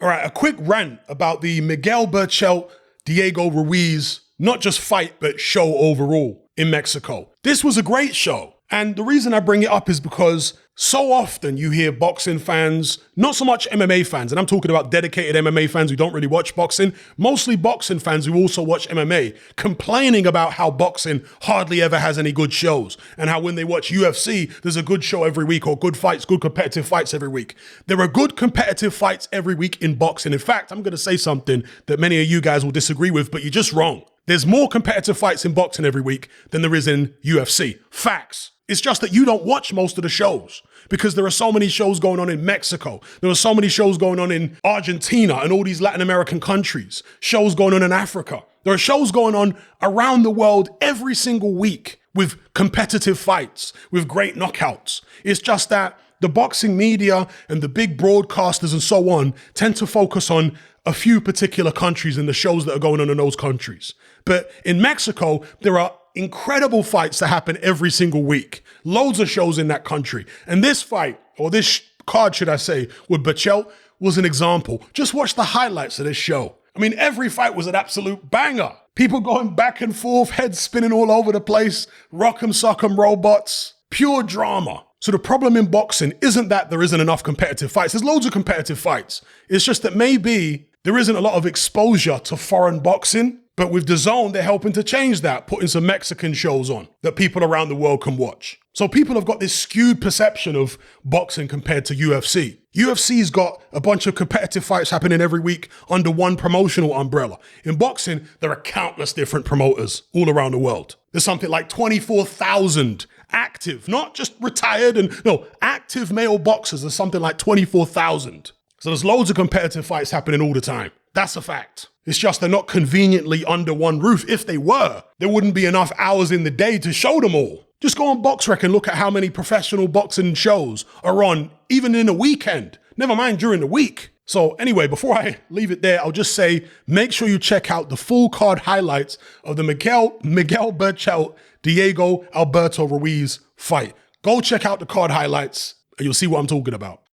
All right, a quick rant about the Miguel Berchelt, Diego Ruiz, not just fight, but show overall in Mexico. This was a great show. And the reason I bring it up is because so often you hear boxing fans, not so much MMA fans, and I'm talking about dedicated MMA fans who don't really watch boxing, mostly boxing fans who also watch MMA, complaining about how boxing hardly ever has any good shows, and how when they watch UFC, there's a good show every week, or good fights, good competitive fights every week. There are good competitive fights every week in boxing. In fact, I'm going to say something that many of you guys will disagree with, but you're just wrong. There's more competitive fights in boxing every week than there is in UFC. Facts. It's just that you don't watch most of the shows because there are so many shows going on in Mexico. There are so many shows going on in Argentina and all these Latin American countries, shows going on in Africa. There are shows going on around the world every single week with competitive fights, with great knockouts. It's just that the boxing media and the big broadcasters and so on tend to focus on a few particular countries and the shows that are going on in those countries. But in Mexico, there are incredible fights that happen every single week. Loads of shows in that country. And this fight, or this card, should I say, with Berchelt was an example. Just watch the highlights of this show. I mean, every fight was an absolute banger. People going back and forth, heads spinning all over the place, rock'em sock'em robots, pure drama. So the problem in boxing isn't that there isn't enough competitive fights. There's loads of competitive fights. It's just that maybe there isn't a lot of exposure to foreign boxing. But with DAZN, they're helping to change that, putting some Mexican shows on that people around the world can watch. So people have got this skewed perception of boxing compared to UFC. UFC's got a bunch of competitive fights happening every week under one promotional umbrella. In boxing, there are countless different promoters all around the world. There's something like 24,000 active, not just retired active male boxers. There's something like 24,000. So there's loads of competitive fights happening all the time. That's a fact. It's just they're not conveniently under one roof. If they were, there wouldn't be enough hours in the day to show them all. Just go on BoxRec and look at how many professional boxing shows are on, even in a weekend. Never mind during the week. So anyway, before I leave it there, I'll just say, make sure you check out the full card highlights of the Miguel Berchelt, Diego Alberto Ruiz fight. Go check out the card highlights and you'll see what I'm talking about.